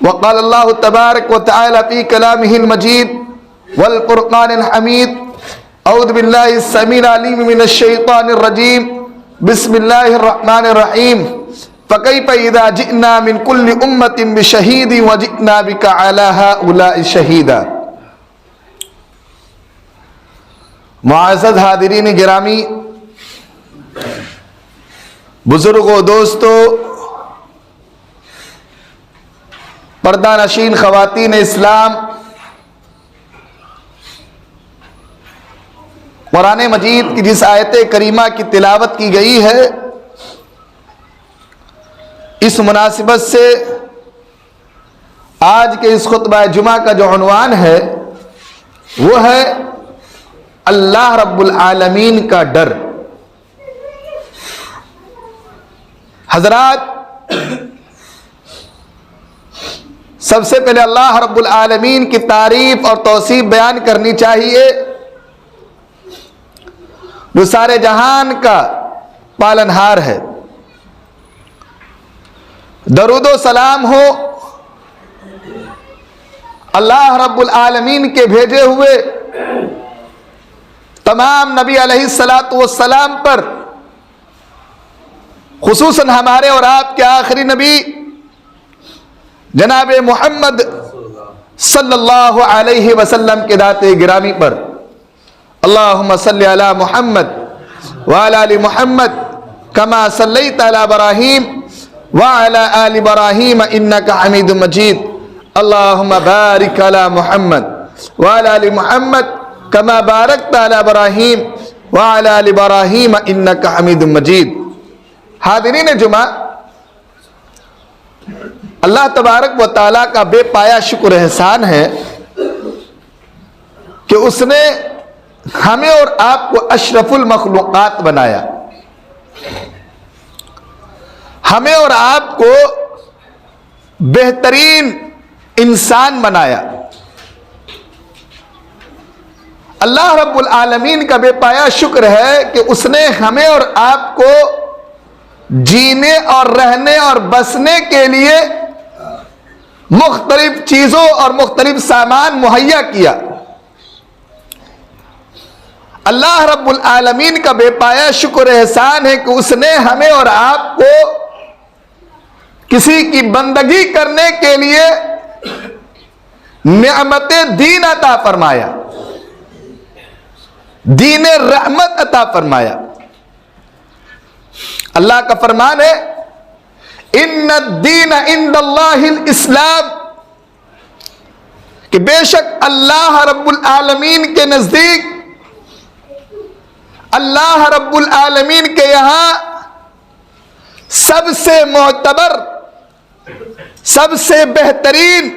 وقال اللہ تبارک و تعالی فی کلامہ المجید والفرقان الحمید اعوذ باللہ السمیع العلیم من الشیطان الرجیم بسم اللہ الرحمن الرحیم فکیف اذا جئنا من کل امت بشہید وجئنا بک علی ہؤلاء شہیدا۔ معزز حاضرین گرامی، بزرگوں، دوستو، پردہ نشین خواتین اسلام، قرآن مجید کی جس آیت کریمہ کی تلاوت کی گئی ہے، اس مناسبت سے آج کے اس خطبہ جمعہ کا جو عنوان ہے وہ ہے اللہ رب العالمین کا ڈر۔ حضرات، سب سے پہلے اللہ رب العالمین کی تعریف اور توصیف بیان کرنی چاہیے، جو سارے جہان کا پالنہار ہے۔ درود و سلام ہو اللہ رب العالمین کے بھیجے ہوئے تمام نبی علیہ الصلاۃ والسلام پر، خصوصاً ہمارے اور آپ کے آخری نبی جناب محمد صلی اللہ علیہ وسلم کے ذات گرامی پر۔ اللہم صلی علی محمد وعلی آل محمد کما صلیت علی ابراہیم وعلی آل ابراہیم انک حمید مجید۔ اللہم بارک علی محمد وعلی آل محمد کما بارکت علی ابراہیم وعلی آل ابراہیم انک حمید مجید۔ حاضرین جمعہ، اللہ تبارک و تعالیٰ کا بے پایا شکر احسان ہے کہ اس نے ہمیں اور آپ کو اشرف المخلوقات بنایا، ہمیں اور آپ کو بہترین انسان بنایا۔ اللہ رب العالمین کا بے پایا شکر ہے کہ اس نے ہمیں اور آپ کو جینے اور رہنے اور بسنے کے لیے مختلف چیزوں اور مختلف سامان مہیا کیا۔ اللہ رب العالمین کا بے پایا شکر احسان ہے کہ اس نے ہمیں اور آپ کو کسی کی بندگی کرنے کے لیے نعمت دین عطا فرمایا، دین رحمت عطا فرمایا۔ اللہ کا فرمان ہے ان الدین عند اللہ الاسلام، کہ بے شک اللہ رب العالمین کے نزدیک، اللہ رب العالمین کے یہاں سب سے معتبر، سب سے بہترین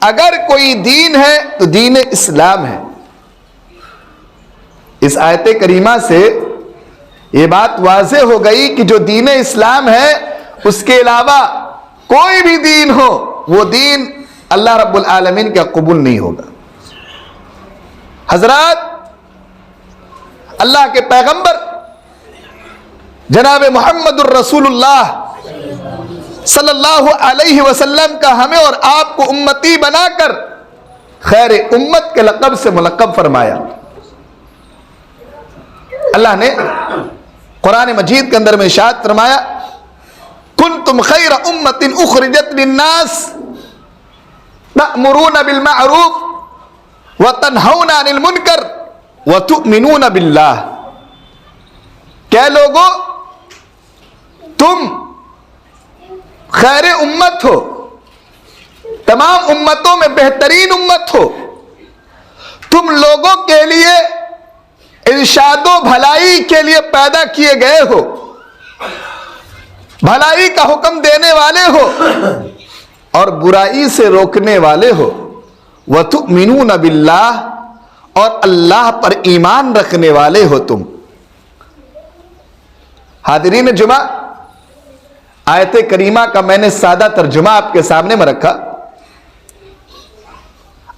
اگر کوئی دین ہے تو دین اسلام ہے۔ اس آیت کریمہ سے یہ بات واضح ہو گئی کہ جو دین اسلام ہے اس کے علاوہ کوئی بھی دین ہو، وہ دین اللہ رب العالمین کا قبول نہیں ہوگا۔ حضرات، اللہ کے پیغمبر جناب محمد الرسول اللہ صلی اللہ علیہ وسلم کا ہمیں اور آپ کو امتی بنا کر خیر امت کے لقب سے ملقب فرمایا۔ اللہ نے قرآن مجید کے اندر میں ارشاد فرمایا کنتم خیر امت اخرجت للناس تأمرون بالمعروف وتنہون عن المنکر وتؤمنون باللہ۔ کہ لوگو، تم خیر امت ہو، تمام امتوں میں بہترین امت ہو، تم لوگوں کے لیے ارشاد و بھلائی کے لیے پیدا کیے گئے ہو، بھلائی کا حکم دینے والے ہو اور برائی سے روکنے والے ہو، وَتُؤْمِنُونَ بِاللَّهِ، اور اللہ پر ایمان رکھنے والے ہو تم۔ حاضرین جمعہ، آیت کریمہ کا میں نے سادہ ترجمہ آپ کے سامنے میں رکھا۔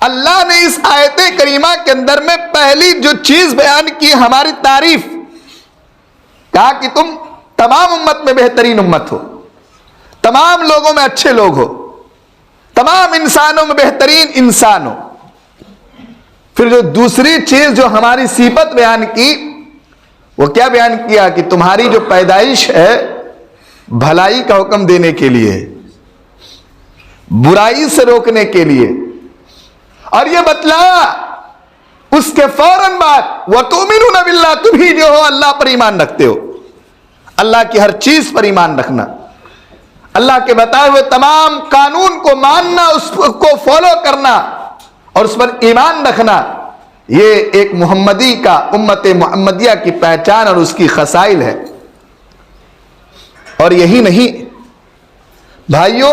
اللہ نے اس آیت کریمہ کے اندر میں پہلی جو چیز بیان کی ہماری تعریف، کہا کہ تم تمام امت میں بہترین امت ہو، تمام لوگوں میں اچھے لوگ ہو۔ تمام انسانوں میں بہترین انسان ہو۔ پھر جو دوسری چیز جو ہماری صفت بیان کی، وہ کیا بیان کیا کہ تمہاری جو پیدائش ہے بھلائی کا حکم دینے کے لیے، برائی سے روکنے کے لیے، اور یہ بتلایا اس کے فوراً بعد وَتُؤْمِنُونَ بِاللَّهِ، تم ہی جو ہو اللہ پر ایمان رکھتے ہو، اللہ کی ہر چیز پر ایمان رکھنا، اللہ کے بتائے ہوئے تمام قانون کو ماننا، اس کو فالو کرنا اور اس پر ایمان رکھنا، یہ ایک محمدی کا، امت محمدیہ کی پہچان اور اس کی خصائل ہے۔ اور یہی نہیں بھائیو،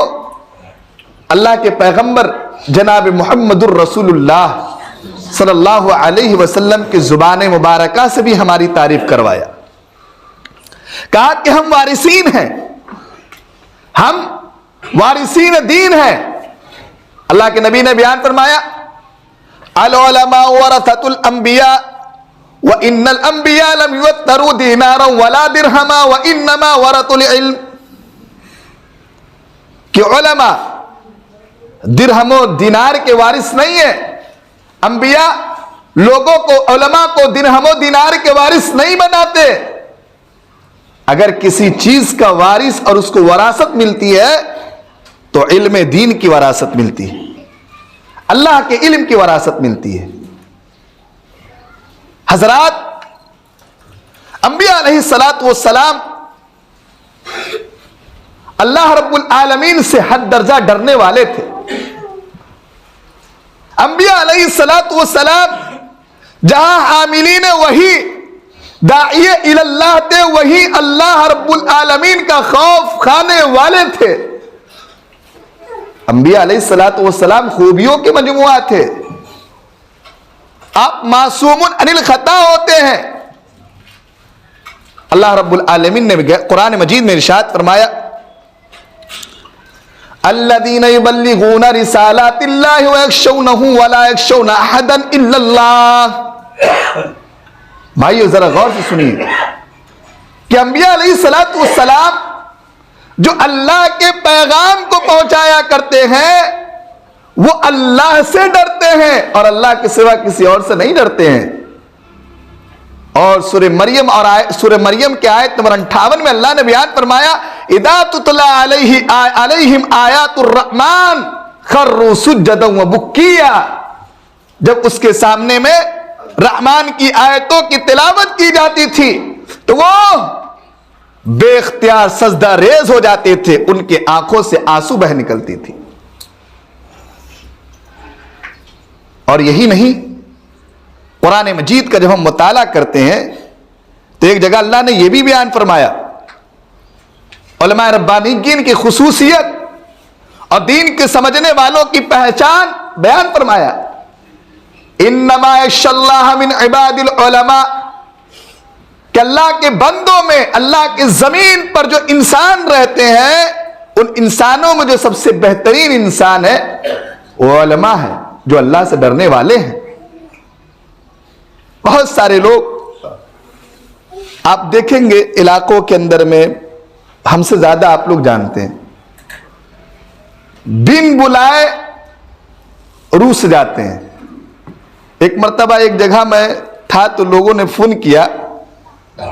اللہ کے پیغمبر جناب محمد الرسول اللہ صلی اللہ علیہ وسلم کی زبان مبارکہ سے بھی ہماری تعریف کروایا، کہا کہ ہم وارثین ہیں، ہم وارثین دین ہیں۔ اللہ کے نبی نے بیان فرمایا العلماء ورثۃ الانبیاء وان الانبیاء لم یوتروا دینارا ولا درہما وانما ورثوا العلم، کہ علماء درہم و دینار کے وارث نہیں ہیں، انبیاء لوگوں کو، علماء کو درہم و دینار کے وارث نہیں بناتے۔ اگر کسی چیز کا وارث اور اس کو وراثت ملتی ہے تو علم دین کی وراثت ملتی ہے، اللہ کے علم کی وراثت ملتی ہے۔ حضرات انبیاء علیہ الصلاۃ والسلام اللہ رب العالمین سے حد درجہ ڈرنے والے تھے۔ انبیاء علیہ الصلاۃ والسلام جہاں حاملین وحی داعیے الی اللہ تھے، وہی اللہ رب العالمین کا خوف کھانے والے تھے۔ انبیاء علیہ الصلاۃ والسلام خوبیوں کے مجموعہ تھے، آپ معصوم عن الخطا ہوتے ہیں۔ اللہ رب العالمین نے قرآن مجید میں ارشاد فرمایا الذین یبلغون رسالات اللہ ویخشونہ ولا یخشون احدا الا اللہ۔ بھائیو ذرا غور سے سنیے کہ انبیاء علیہ الصلاۃ والسلام جو اللہ کے پیغام کو پہنچایا کرتے ہیں وہ اللہ سے ڈرتے ہیں اور اللہ کے سوا کسی اور سے نہیں ڈرتے ہیں۔ اور سورہ مریم کے آیت نمبر 58 میں اللہ نے بیان فرمایا اذا تتلی علیہم آیات الرحمن خروا سجدا وبکیا، جب اس کے سامنے میں رحمان کی آیتوں کی تلاوت کی جاتی تھی تو وہ بے اختیار سجدہ ریز ہو جاتے تھے، ان کے آنکھوں سے آنسو بہ نکلتی تھی۔ اور یہی نہیں، قرآن مجید کا جب ہم مطالعہ کرتے ہیں تو ایک جگہ اللہ نے یہ بھی بیان فرمایا، علماء ربانیین کی خصوصیت اور دین کے سمجھنے والوں کی پہچان بیان فرمایا انما یخشی اللہ من عباد العلماء، کہ اللہ کے بندوں میں، اللہ کے زمین پر جو انسان رہتے ہیں ان انسانوں میں جو سب سے بہترین انسان ہے وہ علماء ہے، جو اللہ سے ڈرنے والے ہیں۔ بہت سارے لوگ آپ دیکھیں گے علاقوں کے اندر میں، ہم سے زیادہ آپ لوگ جانتے ہیں، بن بلائے روس جاتے ہیں۔ ایک مرتبہ ایک جگہ میں تھا تو لوگوں نے فون کیا،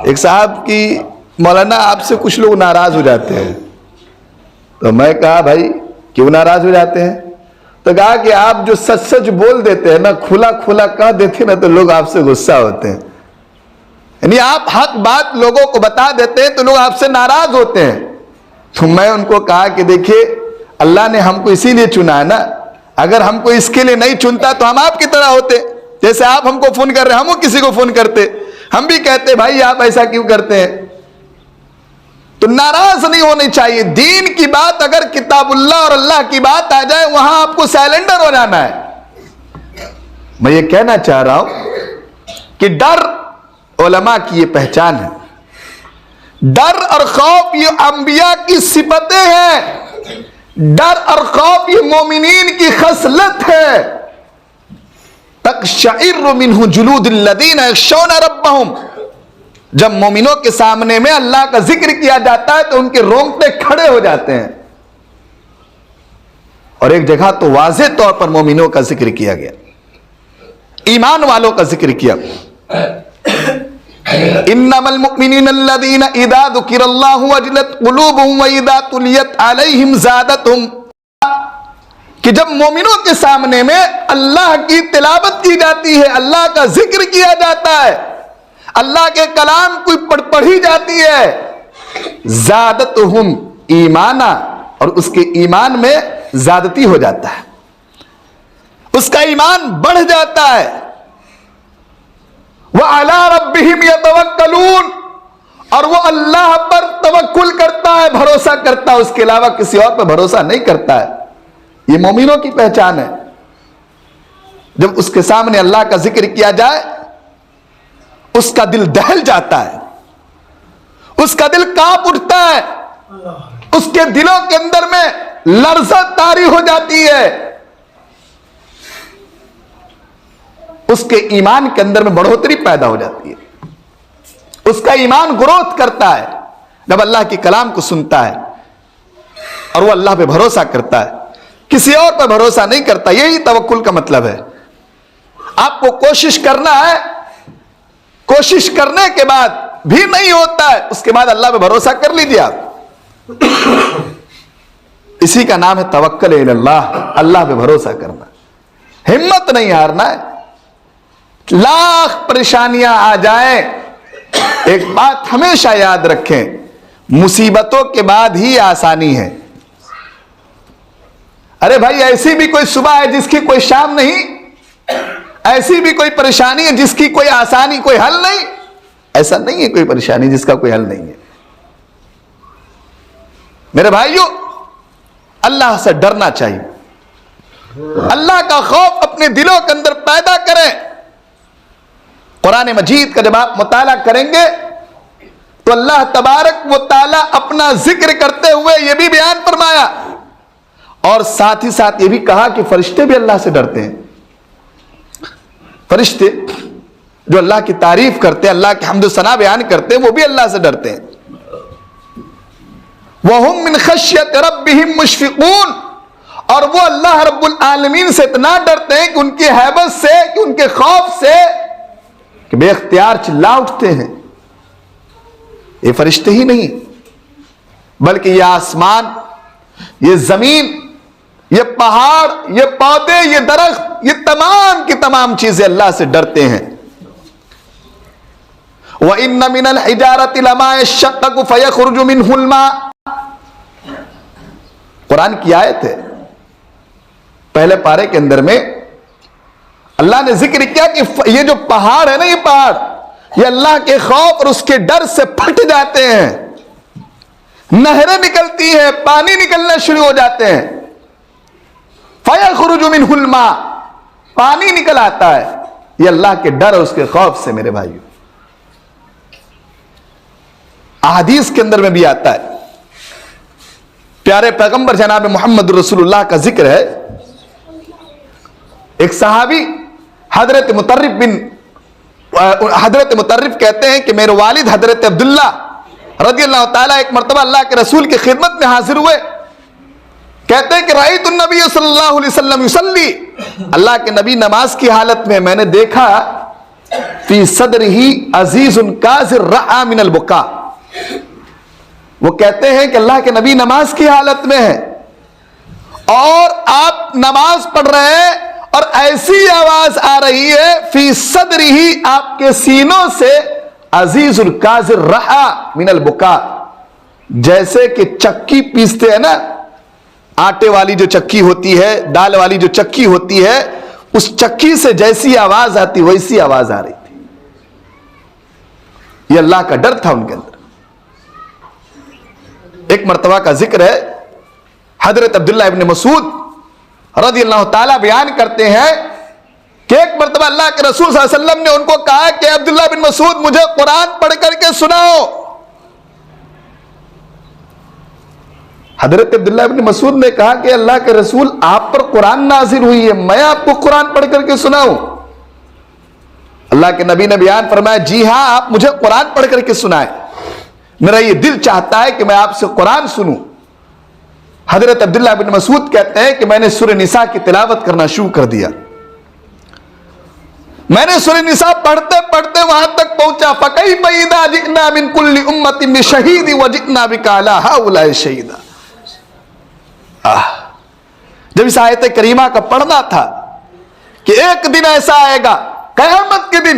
ایک صاحب کی مولانا آپ سے کچھ لوگ ناراض ہو جاتے ہیں۔ تو میں کہا بھائی کیوں ناراض ہو جاتے ہیں؟ تو کہا کہ آپ جو سچ سچ بول دیتے ہیں نا، کھلا کھلا کہہ دیتے ہیں نا، تو لوگ آپ سے غصہ ہوتے ہیں۔ یعنی آپ حق بات لوگوں کو بتا دیتے ہیں تو لوگ آپ سے ناراض ہوتے ہیں۔ تو میں ان کو کہا کہ دیکھیے اللہ نے ہم کو اسی لیے چنا ہے نا، اگر ہم کو اس کے لیے نہیں چنتا تو ہم آپ کی طرح ہوتے، جیسے آپ ہم کو فون کر رہے ہیں، ہم کسی کو فون کرتے، ہم بھی کہتے بھائی آپ ایسا کیوں کرتے ہیں۔ تو ناراض نہیں ہونے چاہیے، دین کی بات اگر کتاب اللہ اور اللہ کی بات آ جائے وہاں آپ کو سائلنڈر ہو جانا ہے۔ میں یہ کہنا چاہ رہا ہوں کہ ڈر علماء کی یہ پہچان ہے، ڈر اور خوف یہ انبیاء کی صفتیں ہیں، ڈر اور خوف یہ مومنین کی خصلت ہے۔ تقشعر منہ جلود الذین یخشون ربہم، جب مومنوں کے سامنے میں اللہ کا ذکر کیا جاتا ہے تو ان کے رونگٹے کھڑے ہو جاتے ہیں۔ اور ایک جگہ تو واضح طور پر مومنوں کا ذکر کیا گیا، ایمان والوں کا ذکر کیا۔ انما المؤمنین الذین اذا ذکر اللہ وجلت قلوبهم واذا تلیت علیہم زادتہم، کہ جب مومنوں کے سامنے میں اللہ کی تلاوت کی جاتی ہے، اللہ کا ذکر کیا جاتا ہے، اللہ کے کلام کوئی پڑھی جاتی ہے، زادتہم ایمانا، اور اس کے ایمان میں زیادتی ہو جاتا ہے، اس کا ایمان بڑھ جاتا ہے۔ وَعَلَىٰ رَبِّهِمْ يَتَوَكَّلُونَ، اور وہ اللہ پر توکل کرتا ہے، بھروسہ کرتا ہے، اس کے علاوہ کسی اور پر بھروسہ نہیں کرتا ہے۔ یہ مومنوں کی پہچان ہے۔ جب اس کے سامنے اللہ کا ذکر کیا جائے اس کا دل دہل جاتا ہے، اس کا دل کانپ اٹھتا ہے، اس کے دلوں کے اندر میں لرزہ طاری ہو جاتی ہے، اس کے ایمان کے اندر میں بڑھوتری پیدا ہو جاتی ہے، اس کا ایمان گروتھ کرتا ہے جب اللہ کے کلام کو سنتا ہے، اور وہ اللہ پہ بھروسہ کرتا ہے، کسی اور پہ بھروسہ نہیں کرتا۔ یہی توکل کا مطلب ہے۔ آپ کو کوشش کرنا ہے، کوشش کرنے کے بعد بھی نہیں ہوتا ہے، اس کے بعد اللہ پہ بھروسہ کر لیجیے آپ، اسی کا نام ہے توکل الی اللہ، اللہ پہ بھروسہ کرنا، ہمت نہیں ہارنا ہے۔ لاکھ پریشانیاں آ جائیں، ایک بات ہمیشہ یاد رکھیں، مصیبتوں کے بعد ہی آسانی ہے۔ ارے بھائی، ایسی بھی کوئی صبح ہے جس کی کوئی شام نہیں، ایسی بھی کوئی پریشانی ہے جس کی کوئی آسانی، کوئی حل نہیں، ایسا نہیں ہے کوئی پریشانی جس کا کوئی حل نہیں ہے۔ میرے بھائیو، اللہ سے ڈرنا چاہیے، اللہ کا خوف اپنے دلوں کے اندر پیدا کریں۔ قرآن مجید کا جب آپ مطالعہ کریں گے تو اللہ تبارک و تعالیٰ اپنا ذکر کرتے ہوئے یہ بھی بیان فرمایا، اور ساتھ ہی ساتھ یہ بھی کہا کہ فرشتے بھی اللہ سے ڈرتے ہیں۔ فرشتے جو اللہ کی تعریف کرتے ہیں، اللہ کی حمد و ثنا بیان کرتے ہیں، وہ بھی اللہ سے ڈرتے ہیں۔ وَهُم مِّن خَشْيَةِ رَبِّهِم مُشْفِقُونَ، اور وہ اللہ رب العالمین سے اتنا ڈرتے ہیں کہ ان کی ہیبت سے، کہ ان کے خوف سے کہ بے اختیار چلا اٹھتے ہیں۔ یہ فرشتے ہی نہیں بلکہ یہ آسمان، یہ زمین، یہ پہاڑ، یہ پودے، یہ درخت، یہ تمام کی تمام چیزیں اللہ سے ڈرتے ہیں۔ وَإِنَّ مِنَ الْحِجَارَةِ لَمَا يَشَّقَّقُ فَيَخْرُجُ مِنْهُ الْمَاءُ، قرآن کی آیت ہے، پہلے پارے کے اندر میں اللہ نے ذکر کیا کہ یہ جو پہاڑ ہے نا، یہ پہاڑ، یہ اللہ کے خوف اور اس کے ڈر سے پھٹ جاتے ہیں، نہریں نکلتی ہیں، پانی نکلنا شروع ہو جاتے ہیں۔ فَيَخْرُجُ مِنْهُ الْمَاءُ، پانی نکل آتا ہے، یہ اللہ کے ڈر اور اس کے خوف سے۔ میرے بھائیو، احادیث کے اندر میں بھی آتا ہے، پیارے پیغمبر جناب محمد رسول اللہ کا ذکر ہے۔ ایک صحابی حضرت مطرف کہتے ہیں کہ میرے والد حضرت عبداللہ رضی اللہ تعالیٰ ایک مرتبہ اللہ کے رسول کی خدمت میں حاضر ہوئے، کہتے ہیں کہ رأیت النبی صلی اللہ علیہ وسلم یصلی، اللہ کے نبی نماز کی حالت میں نے دیکھا، فی صدرہ عزیز کاظر رعا من البکا، وہ کہتے ہیں کہ اللہ کے نبی نماز کی حالت میں ہے اور آپ نماز پڑھ رہے ہیں اور ایسی آواز آ رہی ہے، فی صدرہ، آپ کے سینوں سے، عزیز الکاظر رعا من البکا، جیسے کہ چکی پیستے ہیں نا، آٹے والی جو چکی ہوتی ہے، دال والی جو چکی ہوتی ہے، اس چکی سے جیسی آواز آتی ویسی آواز آ رہی تھی۔ یہ اللہ کا ڈر تھا ان کے اندر۔ ایک مرتبہ کا ذکر ہے، حضرت عبداللہ ابن مسعود رضی اللہ تعالیٰ بیان کرتے ہیں کہ ایک مرتبہ اللہ کے رسول صلی اللہ علیہ وسلم نے ان کو کہا کہ عبداللہ بن مسعود مجھے قرآن پڑھ کر کے سناؤ۔ حضرت عبداللہ ابن مسعود نے کہا کہ اللہ کے رسول آپ پر قرآن نازل ہوئی ہے، میں آپ کو قرآن پڑھ کر کے سناؤں؟ اللہ کے نبی نے بیان فرمایا، جی ہاں، آپ مجھے قرآن پڑھ کر کے سنائیں، میرا یہ دل چاہتا ہے کہ میں آپ سے قرآن سنوں۔ حضرت عبداللہ بن مسعود کہتے ہیں کہ میں نے سورہ نساء کی تلاوت کرنا شروع کر دیا. میں نے سورہ نساء پڑھتے پڑھتے وہاں تک پہنچا فَكَيْفَ إِذَا جِئْنَا مِن كُلِّ أُمَّةٍ بِشَهِيدٍ وَجِئْنَا بِكَ عَلَىٰ هَٰؤُلَاءِ شَهِيدًا. جب اس آیت کریمہ کا پڑھنا تھا کہ ایک دن ایسا آئے گا قیامت کے دن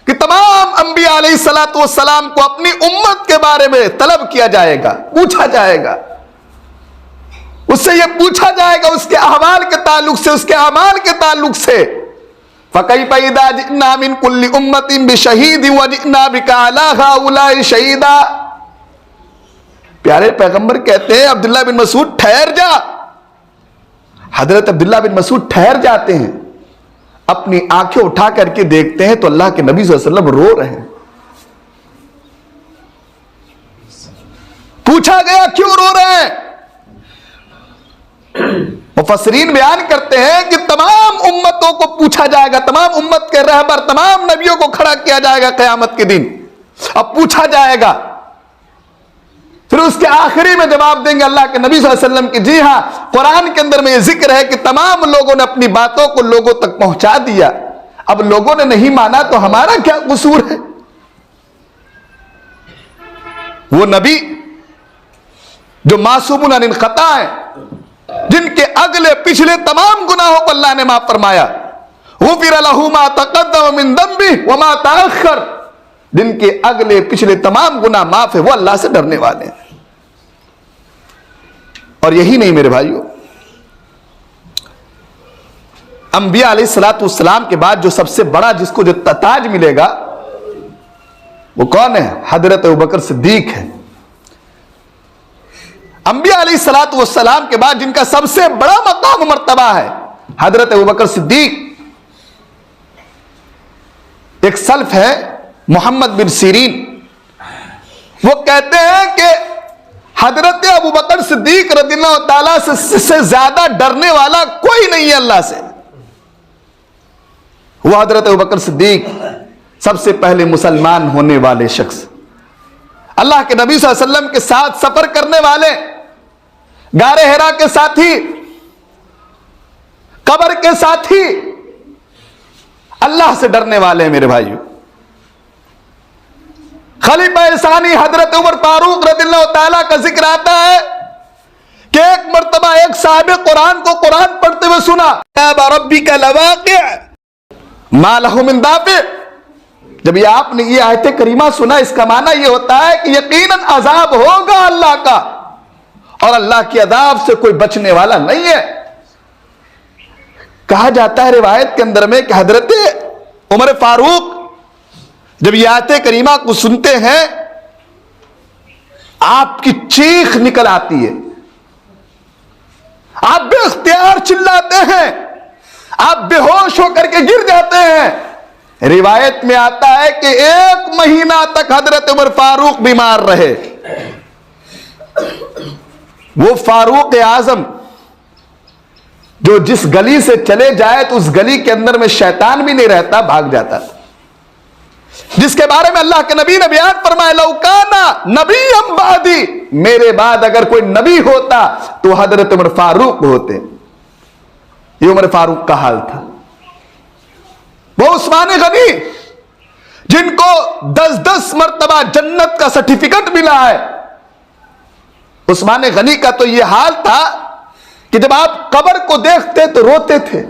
کہ تمام انبیاء علیہ السلام کو اپنی امت کے بارے میں طلب کیا جائے گا, پوچھا جائے گا, اس سے یہ پوچھا جائے گا اس کے احوال کے تعلق سے, اس کے اعمال کے تعلق سے. فَكَيْفَ إِذَا جِئْنَا مِن كُلِّ أُمَّةٍ بِشَهِيدٍ وَجِئْنَا بِكَ عَلَىٰ هَٰؤُلَاءِ شَهِيدًا. پیارے پیغمبر کہتے ہیں عبداللہ بن مسعود ٹھہر جا. حضرت عبداللہ بن مسعود ٹھہر جاتے ہیں, اپنی آنکھیں اٹھا کر کے دیکھتے ہیں تو اللہ کے نبی صلی اللہ علیہ وسلم رو رہے ہیں. پوچھا گیا کیوں رو رہے ہیں؟ مفسرین بیان کرتے ہیں کہ تمام امتوں کو پوچھا جائے گا, تمام امت کے رہبر تمام نبیوں کو کھڑا کیا جائے گا قیامت کے دن. اب پوچھا جائے گا, پھر اس کے آخری میں جواب دیں گے اللہ کے نبی صلی اللہ علیہ وسلم کی جی ہاں قرآن کے اندر میں یہ ذکر ہے کہ تمام لوگوں نے اپنی باتوں کو لوگوں تک پہنچا دیا, اب لوگوں نے نہیں مانا تو ہمارا کیا قصور ہے؟ وہ نبی جو معصوم عن الخطا ہیں, جن کے اگلے پچھلے تمام گناہوں کو اللہ نے معاف فرمایا, غفر لہ ما تقدم من ذنبہ وما تأخر, جن کے اگلے پچھلے تمام گناہ معاف ہے, وہ اللہ سے ڈرنے والے ہیں. اور یہی نہیں میرے بھائیو, انبیاء علیہ السلام کے بعد جو سب سے بڑا جس کو جو تاج ملے گا وہ کون ہے؟ حضرت ابوبکر صدیق ہے. انبیاء علیہ السلام کے بعد جن کا سب سے بڑا مقام و مرتبہ ہے حضرت ابوبکر صدیق. ایک سلف ہے محمد بن سیرین, وہ کہتے ہیں کہ حضرت ابوبکر صدیق رضی اللہ تعالیٰ سے زیادہ ڈرنے والا کوئی نہیں ہے اللہ سے. وہ حضرت ابوبکر صدیق سب سے پہلے مسلمان ہونے والے شخص, اللہ کے نبی صلی اللہ علیہ وسلم کے ساتھ سفر کرنے والے, غار حرا کے ساتھی, قبر کے ساتھی, اللہ سے ڈرنے والے ہیں میرے بھائیو. خلیفہ ثانی حضرت عمر فاروق رضی اللہ تعالیٰ کا ذکر آتا ہے کہ ایک مرتبہ ایک صاحب قرآن کو قرآن پڑھتے ہوئے سنا ربک لواقع ما لہ من دافع. جب یہ آپ نے یہ آیت کریمہ سنا, اس کا معنی یہ ہوتا ہے کہ یقیناً عذاب ہوگا اللہ کا, اور اللہ کی عذاب سے کوئی بچنے والا نہیں ہے. کہا جاتا ہے روایت کے اندر میں کہ حضرت عمر فاروق جب یہ آیت کریمہ کو سنتے ہیں آپ کی چیخ نکل آتی ہے, آپ بے اختیار چلاتے ہیں, آپ بے ہوش ہو کر کے گر جاتے ہیں. روایت میں آتا ہے کہ 1 مہینہ تک حضرت عمر فاروق بیمار رہے. وہ فاروق اعظم جو جس گلی سے چلے جائے تو اس گلی کے اندر میں شیطان بھی نہیں رہتا, بھاگ جاتا تھا, جس کے بارے میں اللہ کے نبی نے بیان فرمایا لو کانا نبی بعدی, میرے بعد اگر کوئی نبی ہوتا تو حضرت عمر فاروق ہوتے. یہ عمر فاروق کا حال تھا. وہ عثمان غنی جن کو 10 مرتبہ جنت کا سرٹیفکیٹ ملا ہے, عثمان غنی کا تو یہ حال تھا کہ جب آپ قبر کو دیکھتے تو روتے تھے.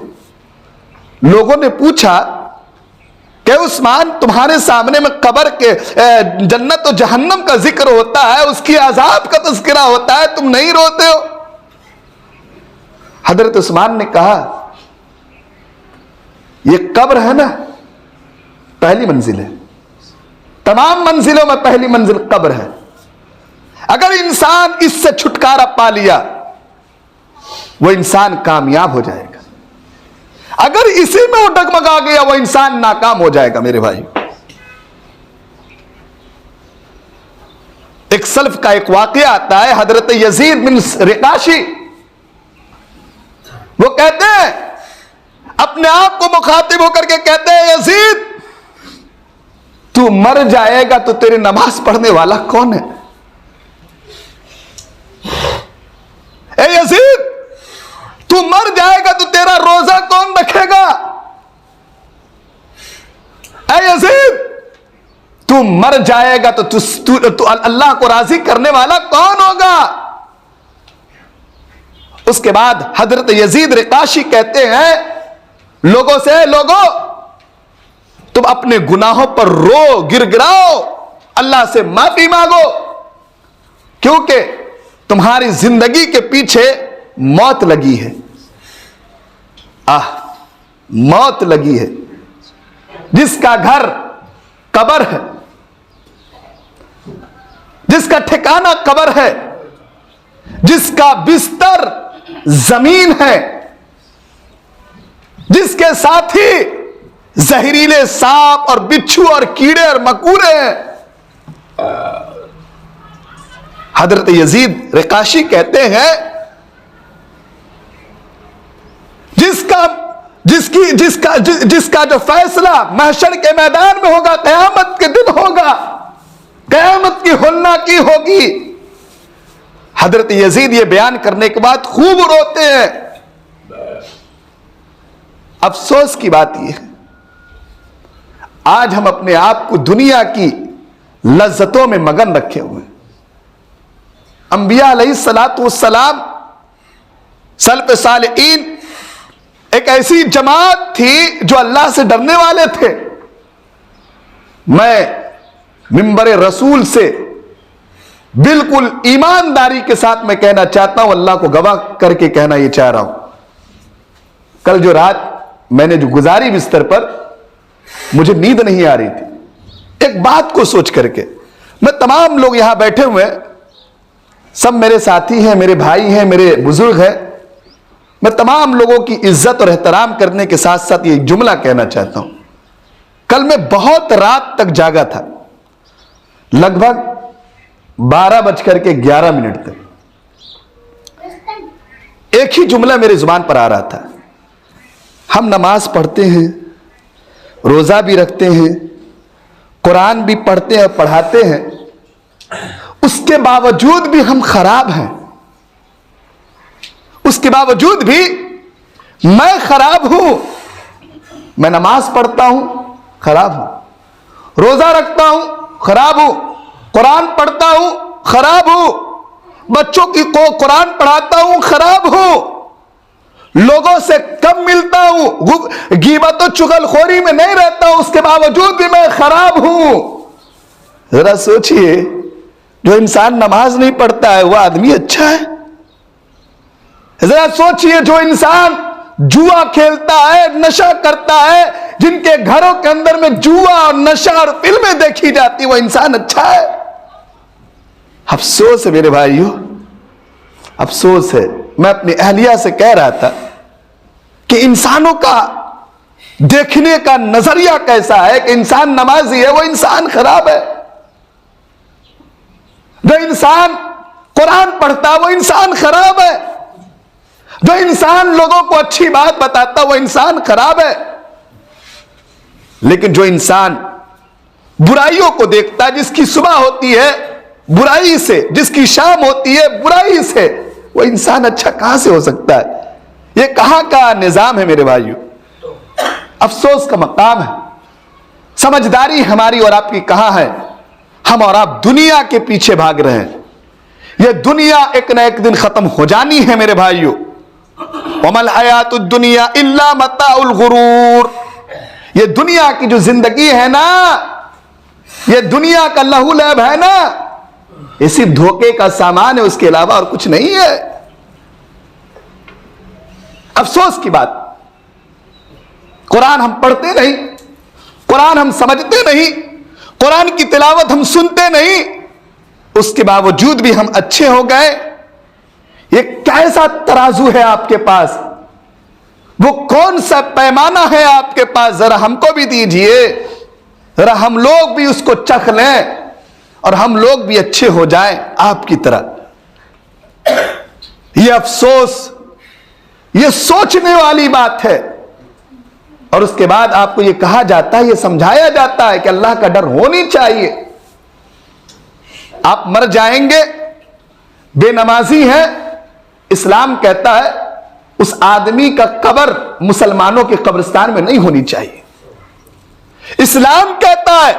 لوگوں نے پوچھا کہ عثمان تمہارے سامنے میں قبر کے جنت و جہنم کا ذکر ہوتا ہے, اس کی عذاب کا تذکرہ ہوتا ہے, تم نہیں روتے ہو؟ حضرت عثمان نے کہا یہ قبر ہے نا, پہلی منزل ہے, تمام منزلوں میں پہلی منزل قبر ہے. اگر انسان اس سے چھٹکارا پا لیا وہ انسان کامیاب ہو جائے گا, اگر اسی میں وہ ڈگمگا گیا وہ انسان ناکام ہو جائے گا. میرے بھائی, ایک سلف کا ایک واقعہ آتا ہے, حضرت یزید بن رقاشی, وہ کہتے ہیں اپنے آپ کو مخاطب ہو کر کے کہتے ہیں یزید تو مر جائے گا تو تیری نماز پڑھنے والا کون ہے؟ اے یزید تو مر جائے گا تو تیرا روزہ کون رکھے گا؟ اے یزید تو مر جائے گا تو اللہ کو راضی کرنے والا کون ہوگا؟ اس کے بعد حضرت یزید رقاشی کہتے ہیں لوگوں سے، لوگوں تم اپنے گناہوں پر رو گر گراؤ، اللہ سے معافی مانگو، کیونکہ تمہاری زندگی کے پیچھے موت لگی ہے۔ موت لگی ہے۔ جس کا گھر قبر ہے، جس کا ٹھکانہ قبر ہے، جس کا بستر زمین ہے، جس کے ساتھی زہریلے سانپ اور بچھو اور کیڑے اور مکوڑے ہیں۔ حضرت یزید رقاشی کہتے ہیں جس کا جو فیصلہ محشر کے میدان میں ہوگا، قیامت کے دن ہوگا، قیامت کی ہولناکی ہوگی۔ حضرت یزید یہ بیان کرنے کے بعد خوب روتے ہیں۔ افسوس کی بات یہ ہے آج ہم اپنے آپ کو دنیا کی لذتوں میں مگن رکھے ہوئے ہیں۔ انبیاء علیہ الصلوۃ والسلام سلف صالحین ایک ایسی جماعت تھی جو اللہ سے ڈرنے والے تھے۔ میں منبر رسول سے بالکل ایمانداری کے ساتھ میں کہنا چاہتا ہوں، اللہ کو گواہ کر کے کہنا یہ چاہ رہا ہوں، کل جو رات میں نے جو گزاری بستر پر، مجھے نیند نہیں آ رہی تھی۔ ایک بات کو سوچ کر کے میں، تمام لوگ یہاں بیٹھے ہوئے ہیں، سب میرے ساتھی ہیں، میرے بھائی ہیں، میرے بزرگ ہیں، میں تمام لوگوں کی عزت اور احترام کرنے کے ساتھ ساتھ یہ جملہ کہنا چاہتا ہوں۔ کل میں بہت رات تک جاگا تھا، لگ بھگ 12:11 تک ایک ہی جملہ میرے زبان پر آ رہا تھا۔ ہم نماز پڑھتے ہیں، روزہ بھی رکھتے ہیں، قرآن بھی پڑھتے ہیں اور پڑھاتے ہیں، اس کے باوجود بھی ہم خراب ہیں۔ اس کے باوجود بھی میں خراب ہوں۔ میں نماز پڑھتا ہوں، خراب ہوں، روزہ رکھتا ہوں، خراب ہوں، قرآن پڑھتا ہوں، خراب ہوں، بچوں کی قرآن پڑھاتا ہوں، خراب ہوں، لوگوں سے کم ملتا ہوں، غیبت و چغل خوری میں نہیں رہتا ہوں، اس کے باوجود بھی میں خراب ہوں۔ ذرا سوچئے، جو انسان نماز نہیں پڑھتا ہے وہ آدمی اچھا ہے؟ ذرا سوچئے، جو انسان جوا کھیلتا ہے، نشہ کرتا ہے، جن کے گھروں کے اندر میں جوا اور نشہ اور فلمیں دیکھی جاتی، وہ انسان اچھا ہے؟ افسوس ہے میرے بھائیو، افسوس ہے۔ میں اپنی اہلیہ سے کہہ رہا تھا کہ انسانوں کا دیکھنے کا نظریہ کیسا ہے کہ انسان نمازی ہے وہ انسان خراب ہے، جو انسان قرآن پڑھتا وہ انسان خراب ہے، جو انسان لوگوں کو اچھی بات بتاتا وہ انسان خراب ہے، لیکن جو انسان برائیوں کو دیکھتا، جس کی صبح ہوتی ہے برائی سے، جس کی شام ہوتی ہے برائی سے، وہ انسان اچھا کہاں سے ہو سکتا ہے؟ یہ کہاں کا نظام ہے میرے بھائیو؟ افسوس کا مقام ہے۔ سمجھداری ہماری اور آپ کی کہاں ہے؟ ہم اور آپ دنیا کے پیچھے بھاگ رہے ہیں۔ یہ دنیا ایک نہ ایک دن ختم ہو جانی ہے میرے بھائیو۔ وَمَا الْحَيَاةُ الدُّنْيَا إِلَّا مَتَاعُ الْغُرُورِ۔ یہ دنیا کی جو زندگی ہے نا، یہ دنیا کا لہو لعب ہے نا، یہ صرف دھوکے کا سامان ہے، اس کے علاوہ اور کچھ نہیں ہے۔ افسوس کی بات، قرآن ہم پڑھتے نہیں، قرآن ہم سمجھتے نہیں، قرآن کی تلاوت ہم سنتے نہیں، اس کے باوجود بھی ہم اچھے ہو گئے۔ یہ کیسا ترازو ہے آپ کے پاس؟ وہ کون سا پیمانہ ہے آپ کے پاس؟ ذرا ہم کو بھی دیجئے، ذرا ہم لوگ بھی اس کو چکھ لیں اور ہم لوگ بھی اچھے ہو جائیں آپ کی طرح۔ یہ افسوس، یہ سوچنے والی بات ہے۔ اور اس کے بعد آپ کو یہ کہا جاتا ہے، یہ سمجھایا جاتا ہے کہ اللہ کا ڈر ہونی چاہیے۔ آپ مر جائیں گے، بے نمازی ہیں، اسلام کہتا ہے اس آدمی کا قبر مسلمانوں کے قبرستان میں نہیں ہونی چاہیے. اسلام کہتا ہے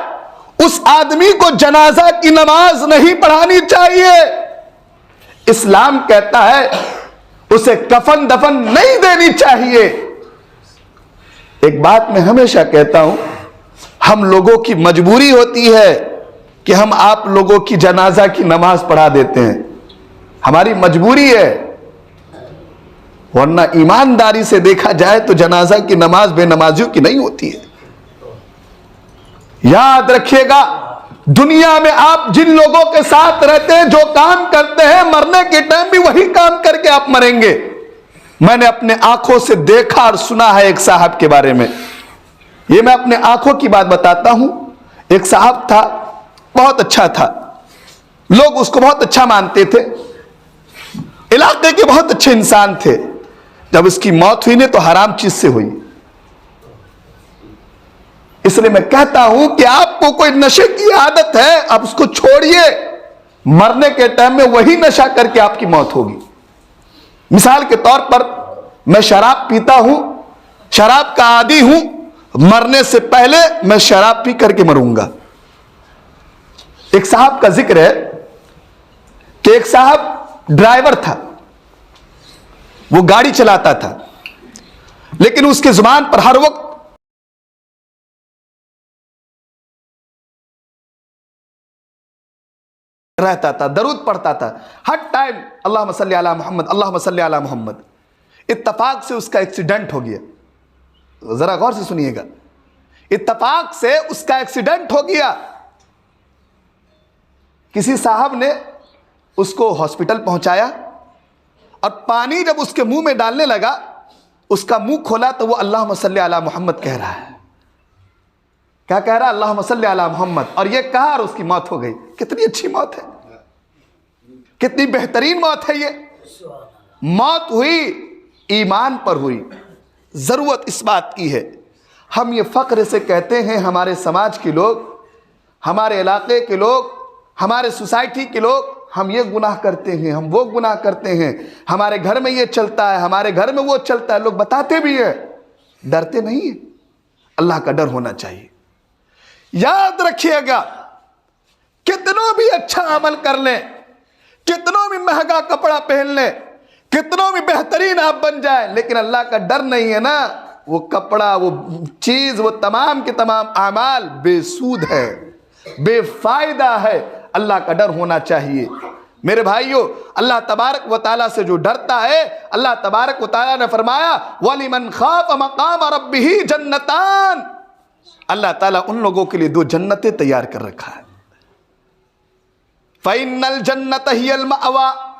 اس آدمی کو جنازہ کی نماز نہیں پڑھانی چاہیے. اسلام کہتا ہے اسے کفن دفن نہیں دینی چاہیے. ایک بات میں ہمیشہ کہتا ہوں, ہم لوگوں کی مجبوری ہوتی ہے کہ ہم آپ لوگوں کی جنازہ کی نماز پڑھا دیتے ہیں. ہماری مجبوری ہے, ورنہ ایمانداری سے دیکھا جائے تو جنازہ کی نماز بے نمازیوں کی نہیں ہوتی ہے. یاد رکھیے گا, دنیا میں آپ جن لوگوں کے ساتھ رہتے ہیں, جو کام کرتے ہیں, مرنے کے ٹائم بھی وہی کام کر کے آپ مریں گے. میں نے اپنے آنکھوں سے دیکھا اور سنا ہے ایک صاحب کے بارے میں. یہ میں اپنے آنکھوں کی بات بتاتا ہوں. ایک صاحب تھا, بہت اچھا تھا, لوگ اس کو بہت اچھا مانتے تھے, علاقے کے بہت اچھے انسان تھے. جب اس کی موت ہوئی نے تو حرام چیز سے ہوئی. اس لیے میں کہتا ہوں کہ آپ کو کوئی نشے کی عادت ہے, آپ اس کو چھوڑیے, مرنے کے ٹائم میں وہی نشہ کر کے آپ کی موت ہوگی. مثال کے طور پر میں شراب پیتا ہوں, شراب کا عادی ہوں, مرنے سے پہلے میں شراب پی کر کے مروں گا. ایک صاحب کا ذکر ہے کہ ایک صاحب ڈرائیور تھا, وہ گاڑی چلاتا تھا, لیکن اس کے زبان پر ہر وقت رہتا تھا, درود پڑھتا تھا ہر ٹائم, اللہم صلی علی محمد, اللہم صلی علی محمد. اتفاق سے اس کا ایکسیڈنٹ ہو گیا. ذرا غور سے سنیے گا, اتفاق سے اس کا ایکسیڈنٹ ہو گیا. کسی صاحب نے اس کو ہاسپٹل پہنچایا, اور پانی جب اس کے منہ میں ڈالنے لگا, اس کا منہ کھولا تو وہ اللہم صلی علی محمد کہہ رہا ہے. کیا کہہ رہا ہے؟ اللہم صلی علی محمد. اور یہ کہا اور اس کی موت ہو گئی. کتنی اچھی موت ہے, کتنی بہترین موت ہے. یہ موت ہوئی ایمان پر ہوئی. ضرورت اس بات کی ہے, ہم یہ فخر سے کہتے ہیں, ہمارے سماج کے لوگ, ہمارے علاقے کے لوگ, ہمارے سوسائٹی کے لوگ, ہم یہ گناہ کرتے ہیں, ہم وہ گناہ کرتے ہیں, ہمارے گھر میں یہ چلتا ہے, ہمارے گھر میں وہ چلتا ہے. لوگ بتاتے بھی ہیں, ڈرتے نہیں ہیں. اللہ کا ڈر ہونا چاہیے. یاد رکھیے گا, کتنوں بھی اچھا عمل کر لیں, کتنوں بھی مہنگا کپڑا پہن لیں, کتنوں بھی بہترین آپ بن جائیں, لیکن اللہ کا ڈر نہیں ہے نا, وہ کپڑا, وہ چیز, وہ تمام کے تمام اعمال بے سود ہے, بے فائدہ ہے. اللہ کا ڈر ہونا چاہیے. میرے بھائیو, اللہ تبارک و تعالیٰ سے جو ڈرتا ہے, اللہ تبارک و تعالیٰ نے فرمایا وَلِمَنْ خَافَ مَقَامَ رَبِّهِ جَنَّتَانِ. اللہ تعالیٰ ان لوگوں کے لیے 2 جنتیں تیار کر رکھا ہے. فَإِنَّ الْجَنَّةَ هِيَ الْمَأْوَى,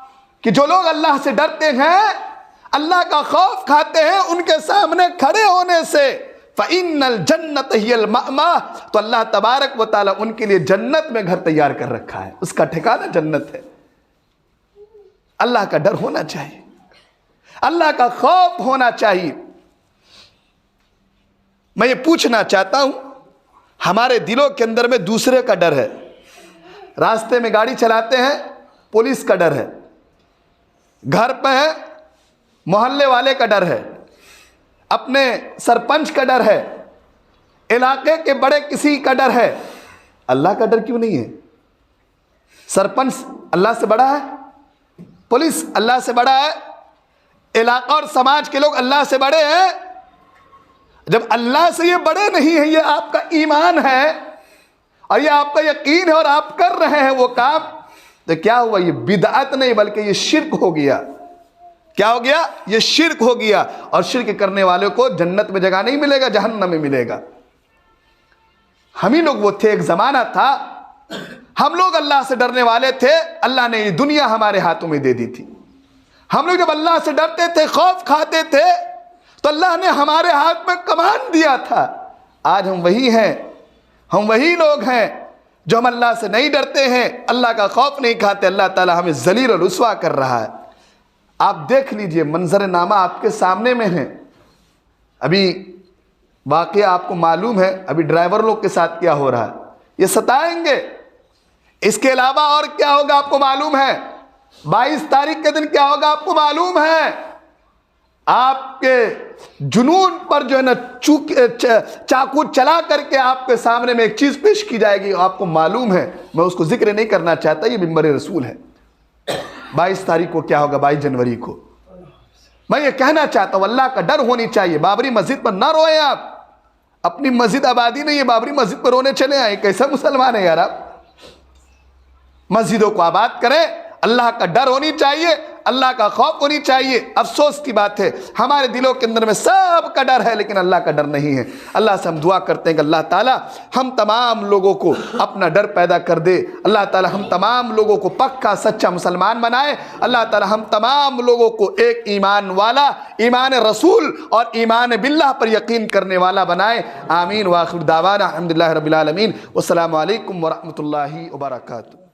کہ جو لوگ اللہ سے ڈرتے ہیں, اللہ کا خوف کھاتے ہیں ان کے سامنے کھڑے ہونے سے, فَإِنَّ الْجَنَّةَ هِيَ الْمَأْوَى, تو اللہ تبارک و تعالیٰ ان کے لیے جنت میں گھر تیار کر رکھا ہے. اس کا ٹھکانہ جنت ہے. اللہ کا ڈر ہونا چاہیے, اللہ کا خوف ہونا چاہیے. میں یہ پوچھنا چاہتا ہوں, ہمارے دلوں کے اندر میں دوسرے کا ڈر ہے. راستے میں گاڑی چلاتے ہیں, پولیس کا ڈر ہے. گھر پہ ہے, محلے والے کا ڈر ہے, اپنے سرپنچ کا ڈر ہے, علاقے کے بڑے کسی کا ڈر ہے. اللہ کا ڈر کیوں نہیں ہے؟ سرپنچ اللہ سے بڑا ہے, پولیس اللہ سے بڑا ہے, علاقہ اور سماج کے لوگ اللہ سے بڑے ہیں. جب اللہ سے یہ بڑے نہیں ہیں, یہ آپ کا ایمان ہے اور یہ آپ کا یقین ہے اور آپ کر رہے ہیں وہ کام, تو کیا ہوا؟ یہ بدعت نہیں بلکہ یہ شرک ہو گیا. کیا ہو گیا؟ یہ شرک ہو گیا. اور شرک کرنے والوں کو جنت میں جگہ نہیں ملے گا, جہنم میں ملے گا. ہم ہی لوگ وہ تھے, ایک زمانہ تھا ہم لوگ اللہ سے ڈرنے والے تھے, اللہ نے یہ دنیا ہمارے ہاتھوں میں دے دی تھی. ہم لوگ جب اللہ سے ڈرتے تھے, خوف کھاتے تھے, تو اللہ نے ہمارے ہاتھ میں کمان دیا تھا. آج ہم وہی ہیں, ہم وہی لوگ ہیں جو ہم اللہ سے نہیں ڈرتے ہیں, اللہ کا خوف نہیں کھاتے. اللہ تعالیٰ ہمیں ذلیل و رسوا کر رہا ہے. آپ دیکھ لیجئے, منظر نامہ آپ کے سامنے میں ہے. ابھی واقعہ آپ کو معلوم ہے, ابھی ڈرائیور لوگ کے ساتھ کیا ہو رہا ہے. یہ ستائیں گے, اس کے علاوہ اور کیا ہوگا آپ کو معلوم ہے. 22 تاریخ کے دن کیا ہوگا آپ کو معلوم ہے؟ آپ کے جنون پر جو ہے نا چاقو چلا کر کے آپ کے سامنے میں ایک چیز پیش کی جائے گی، آپ کو معلوم ہے، میں اس کو ذکر نہیں کرنا چاہتا، یہ منبر رسول ہے۔ 22 تاریخ کو کیا ہوگا؟ 22 جنوری کو میں یہ کہنا چاہتا ہوں، اللہ کا ڈر ہونی چاہیے۔ بابری مسجد پر نہ روئیں، آپ اپنی مسجد آبادی نہیں ہے، بابری مسجد پر رونے چلے آئے، کیسا مسلمان ہے یار آپ؟ مسجدوں کو آباد کریں، اللہ کا ڈر ہونی چاہیے، اللہ کا خوف ہونی چاہیے۔ افسوس کی بات ہے ہمارے دلوں کے اندر میں سب کا ڈر ہے لیکن اللہ کا ڈر نہیں ہے۔ اللہ سے ہم دعا کرتے ہیں کہ اللہ تعالیٰ ہم تمام لوگوں کو اپنا ڈر پیدا کر دے، اللہ تعالیٰ ہم تمام لوگوں کو پکا سچا مسلمان بنائے، اللہ تعالیٰ ہم تمام لوگوں کو ایک ایمان والا، ایمان رسول اور ایمان باللہ پر یقین کرنے والا بنائے۔ آمین۔ وآخر دعوانا الحمدللہ رب العالمین، والسلام علیکم ورحمۃ اللہ وبرکاتہ۔